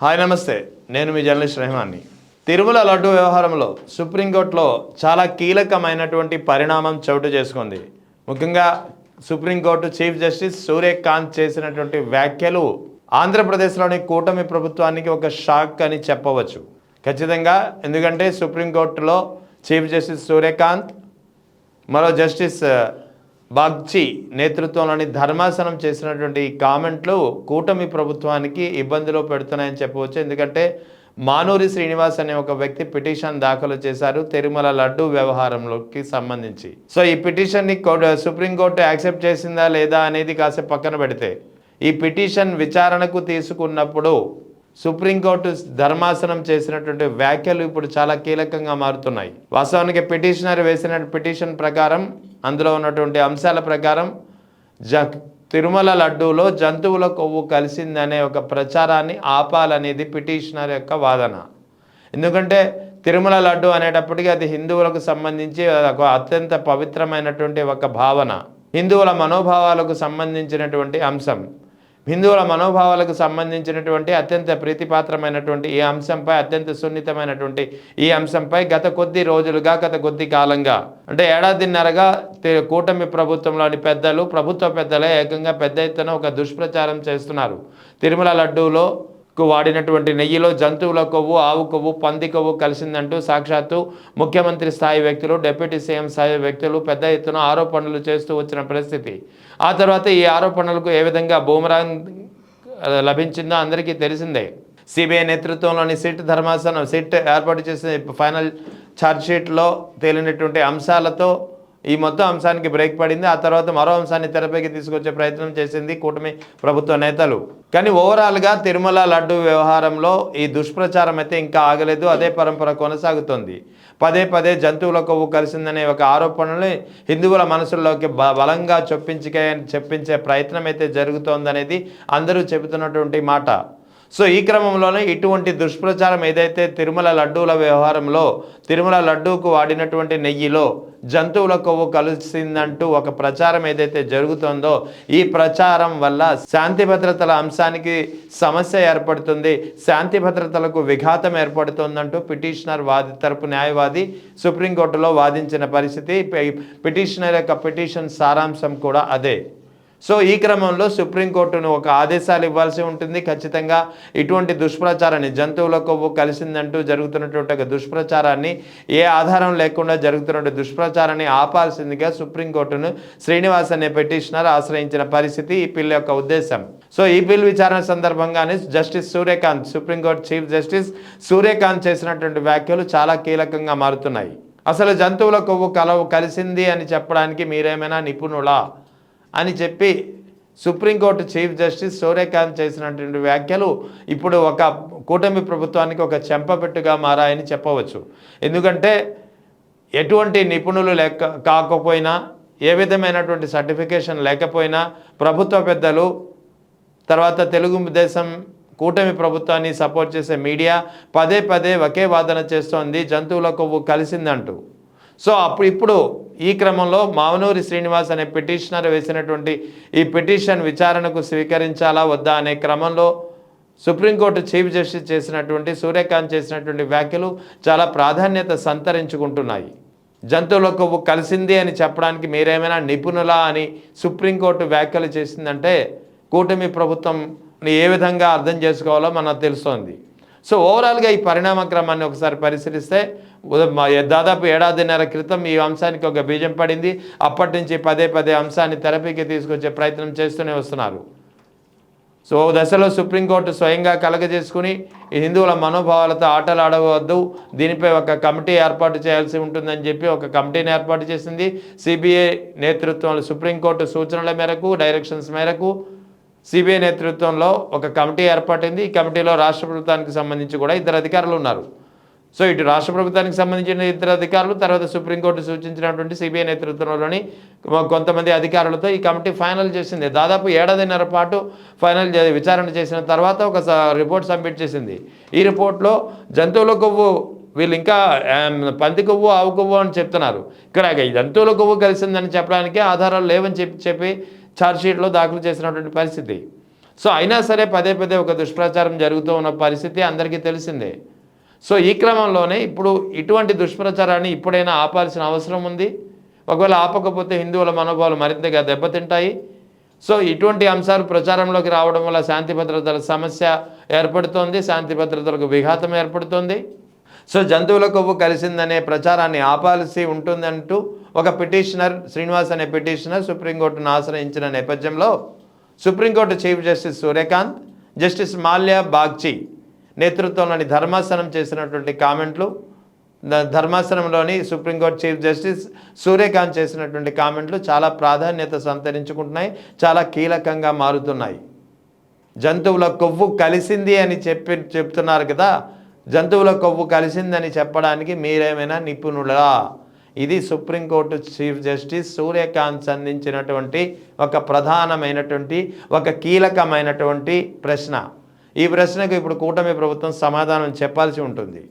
Hi నమస్తే, నేను మీ journalist రెహమాన్ని. Tirumala laddu వ్యవహారంలో సుప్రీంకోర్టులో చాలా కీలకమైనటువంటి పరిణామం చోటు చేసుకుంది. ముఖ్యంగా సుప్రీంకోర్టు చీఫ్ జస్టిస్ సూర్యకాంత్ చేసినటువంటి వ్యాఖ్యలు ఆంధ్రప్రదేశ్లోని కూటమి ప్రభుత్వానికి ఒక షాక్ అని చెప్పవచ్చు ఖచ్చితంగా. ఎందుకంటే సుప్రీంకోర్టులో చీఫ్ జస్టిస్ సూర్యకాంత్, మరో జస్టిస్ బాగ్చి నేతృత్వంలోని ధర్మాసనం చేసినటువంటి కామెంట్లు కూటమి ప్రభుత్వానికి ఇబ్బందిలో పెడుతున్నాయని చెప్పవచ్చు. ఎందుకంటే మానూరి శ్రీనివాస్ అనే ఒక వ్యక్తి పిటిషన్ దాఖలు చేశారు తిరుమల లడ్డు వ్యవహారంలోకి సంబంధించి. సో ఈ పిటిషన్ని సుప్రీంకోర్టు యాక్సెప్ట్ చేసిందా లేదా అనేది కాసేపు పక్కన పెడితే, ఈ పిటిషన్ విచారణకు తీసుకున్నప్పుడు సుప్రీంకోర్టు ధర్మాసనం చేసినటువంటి వ్యాఖ్యలు ఇప్పుడు చాలా కీలకంగా మారుతున్నాయి. వాస్తవానికి పిటిషనర్ వేసిన పిటిషన్ ప్రకారం, అందులో ఉన్నటువంటి అంశాల ప్రకారం తిరుమల లడ్డూలో జంతువుల కొవ్వు కలిసిందనే ఒక ప్రచారాన్ని ఆపాలనేది పిటిషనర్ యొక్క వాదన. ఎందుకంటే తిరుమల లడ్డు అనేటప్పటికీ అది హిందువులకు సంబంధించి ఒక అత్యంత పవిత్రమైనటువంటి ఒక భావన, హిందువుల మనోభావాలకు సంబంధించినటువంటి అంశం. హిందువుల మనోభావాలకు సంబంధించినటువంటి అత్యంత ప్రీతిపాత్రమైనటువంటి ఈ అంశంపై, అత్యంత సున్నితమైనటువంటి ఈ అంశంపై గత కొద్ది కాలంగా అంటే ఏడాదిన్నరగా కూటమి ప్రభుత్వంలోని పెద్దలు, ప్రభుత్వ పెద్దలే ఏకంగా పెద్ద ఎత్తున ఒక దుష్ప్రచారం చేస్తున్నారు. తిరుమల లడ్డూలో వాడినటువంటి నెయ్యిలో జంతువుల కొవ్వు, ఆవు కొవ్వు, పంది కొవ్వు కలిసిందంటూ సాక్షాత్తు ముఖ్యమంత్రి స్థాయి వ్యక్తులు, డిప్యూటీ సీఎం స్థాయి వ్యక్తులు పెద్ద ఎత్తున ఆరోపణలు చేస్తూ వచ్చిన పరిస్థితి. ఆ తర్వాత ఈ ఆరోపణలకు ఏ విధంగా బూమరాంగ్ లభించిందో అందరికీ తెలిసిందే. సిబిఐ నేతృత్వంలోని సిట్ ధర్మాసనం ఏర్పాటు చేసిన ఫైనల్ ఛార్జ్షీట్లో తేలినటువంటి అంశాలతో ఈ మొత్తం అంశానికి బ్రేక్ పడింది. ఆ తర్వాత మరో అంశాన్ని తెరపైకి తీసుకొచ్చే ప్రయత్నం చేసింది కూటమి ప్రభుత్వ నేతలు. కానీ ఓవరాల్గా తిరుమల లడ్డు వ్యవహారంలో ఈ దుష్ప్రచారం అయితే ఇంకా ఆగలేదు. అదే పరంపర కొనసాగుతోంది. పదే జంతువుల కొవ్వు కలిసిందనే ఒక ఆరోపణలు హిందువుల మనసుల్లోకి బలంగా చెప్పించే ప్రయత్నం అయితే జరుగుతోందనేది అందరూ చెబుతున్నటువంటి మాట. సో ఈ క్రమంలోనే ఇటువంటి దుష్ప్రచారం ఏదైతే తిరుమల లడ్డూల వ్యవహారంలో తిరుమల లడ్డూకు వాడినటువంటి నెయ్యిలో జంతువుల కొవ్వు కలిసిందంటూ ఒక ప్రచారం ఏదైతే జరుగుతుందో, ఈ ప్రచారం వల్ల శాంతి భద్రతల అంశానికి సమస్య ఏర్పడుతుంది, శాంతి భద్రతలకు విఘాతం ఏర్పడుతుందంటూ పిటిషనర్ తరపు న్యాయవాది సుప్రీంకోర్టులో వాదించిన పరిస్థితి. పిటిషనర్ యొక్క పిటిషన్ సారాంశం కూడా అదే. సో ఈ క్రమంలో సుప్రీంకోర్టును ఒక ఆదేశాలు ఇవ్వాల్సి ఉంటుంది. ఖచ్చితంగా ఇటువంటి దుష్ప్రచారాన్ని, జంతువుల కొవ్వు కలిసిందంటూ జరుగుతున్నటువంటి ఒక దుష్ప్రచారాన్ని, ఏ ఆధారం లేకుండా జరుగుతున్న దుష్ప్రచారాన్ని ఆపాల్సిందిగా సుప్రీంకోర్టును శ్రీనివాస్ అనే పిటిషనర్ ఆశ్రయించిన పరిస్థితి ఈ బిల్ యొక్క ఉద్దేశం. సో ఈ బిల్ విచారణ సందర్భంగానే justice Suryakant, supreme court chief justice Surya Kant చేసినటువంటి వ్యాఖ్యలు చాలా కీలకంగా మారుతున్నాయి. అసలు జంతువుల కొవ్వు కలిసింది అని చెప్పడానికి మీరేమైనా నిపుణులా అని చెప్పి సుప్రీంకోర్టు చీఫ్ జస్టిస్ సూర్యకాంత్ చేసినటువంటి వ్యాఖ్యలు ఇప్పుడు ఒక కూటమి ప్రభుత్వానికి ఒక చెంపపెట్టుగా మారాయని చెప్పవచ్చు. ఎందుకంటే ఎటువంటి నిపుణులు కాకపోయినా, ఏ విధమైనటువంటి సర్టిఫికేషన్ లేకపోయినా ప్రభుత్వ పెద్దలు, తర్వాత తెలుగుదేశం కూటమి ప్రభుత్వాన్ని సపోర్ట్ చేసే మీడియా పదే ఒకే వాదన చేస్తోంది, జంతువుల కొవ్వు కలిసిందంటూ. సో ఇప్పుడు ఈ క్రమంలో మానూరి శ్రీనివాస్ అనే పిటిషనర్ వేసినటువంటి ఈ పిటిషన్ విచారణకు స్వీకరించాలా వద్దా అనే క్రమంలో సుప్రీంకోర్టు చీఫ్ జస్టిస్ చేసినటువంటి సూర్యకాంత్ చేసినటువంటి వ్యాఖ్యలు చాలా ప్రాధాన్యత సంతరించుకుంటున్నాయి. జంతువుల కొవ్వు కలిసింది అని చెప్పడానికి మీరేమైనా నిపుణులా అని సుప్రీంకోర్టు వ్యాఖ్యలు చేసిందంటే కూటమి ప్రభుత్వం ఏ విధంగా అర్థం చేసుకోవాలో మనకు తెలుస్తోంది. సో ఓవరాల్గా ఈ పరిణామ క్రమాన్ని ఒకసారి పరిశీలిస్తే, దాదాపు ఏడాదిన్నర క్రితం ఈ అంశానికి ఒక బీజం పడింది. అప్పటి నుంచి పదే అంశాన్ని తెరపైకి తీసుకొచ్చే ప్రయత్నం చేస్తూనే వస్తున్నారు. సో దశలో సుప్రీంకోర్టు స్వయంగా కలగజేసుకుని ఈ హిందువుల మనోభావాలతో ఆటలు ఆడవద్దు, దీనిపై ఒక కమిటీ ఏర్పాటు చేయాల్సి ఉంటుందని చెప్పి ఒక కమిటీని ఏర్పాటు చేసింది. సిబిఐ నేతృత్వంలో సుప్రీంకోర్టు సూచనల మేరకు, డైరెక్షన్స్ మేరకు సిబిఐ నేతృత్వంలో ఒక కమిటీ ఏర్పాటైంది. ఈ కమిటీలో రాష్ట్ర ప్రభుత్వానికి సంబంధించి కూడా 2 అధికారులు ఉన్నారు. సో ఇటు రాష్ట్ర ప్రభుత్వానికి సంబంధించిన 2 అధికారులు, తర్వాత సుప్రీంకోర్టు సూచించినటువంటి సిబిఐ నేతృత్వంలోని కొంతమంది అధికారులతో ఈ కమిటీ ఫైనల్ చేసింది. దాదాపు ఏడాదిన్నర పాటు ఫైనల్ విచారణ చేసిన తర్వాత ఒక రిపోర్ట్ సబ్మిట్ చేసింది. ఈ రిపోర్ట్లో జంతువుల కొవ్వు వీళ్ళు ఇంకా పంది కొవ్వు, ఆవు కొవ్వు అని చెప్తున్నారు. ఇక్కడ జంతువుల కొవ్వు కలిసిందని చెప్పడానికి ఆధారాలు లేవని చెప్పి ఛార్జ్షీట్లో దాఖలు చేసినటువంటి పరిస్థితి. సో అయినా సరే పదే పదే ఒక దుష్ప్రచారం జరుగుతూ ఉన్న పరిస్థితి అందరికీ తెలిసిందే. సో ఈ క్రమంలోనే ఇప్పుడు ఇటువంటి దుష్ప్రచారాన్ని ఇప్పుడైనా ఆపాల్సిన అవసరం ఉంది. ఒకవేళ ఆపకపోతే హిందువుల మనోభావాలు మరింతగా దెబ్బతింటాయి. సో ఇటువంటి అంశాలు ప్రచారంలోకి రావడం వల్ల శాంతి భద్రతల సమస్య ఏర్పడుతోంది, శాంతి భద్రతలకు విఘాతం ఏర్పడుతుంది. సో జంతువుల కొవ్వు కలిసిందనే ప్రచారాన్ని ఆపాల్సి ఉంటుందంటూ ఒక పిటిషనర్ శ్రీనివాస్ అనే పిటిషనర్ సుప్రీంకోర్టును ఆశ్రయించిన నేపథ్యంలో supreme court chief justice Surya Kant, justice Malya Bagchi నేతృత్వంలోని ధర్మాసనం చేసినటువంటి కామెంట్లు, ధర్మాసనంలోని సుప్రీంకోర్టు చీఫ్ జస్టిస్ సూర్యకాంత్ చేసినటువంటి కామెంట్లు చాలా ప్రాధాన్యత సంతరించుకుంటున్నాయి, చాలా కీలకంగా మారుతున్నాయి. జంతువుల కొవ్వు కలిసింది అని చెప్తున్నారు కదా, జంతువుల కొవ్వు కలిసిందని చెప్పడానికి మీరేమైనా నిపుణులా? ఇది సుప్రీంకోర్టు చీఫ్ జస్టిస్ సూర్యకాంత్ సంధించినటువంటి ఒక ప్రధానమైనటువంటి ఒక కీలకమైనటువంటి ప్రశ్న. ఈ ప్రశ్నకు ఇప్పుడు కూటమి ప్రభుత్వం సమాధానం చెప్పాల్సి ఉంటుంది.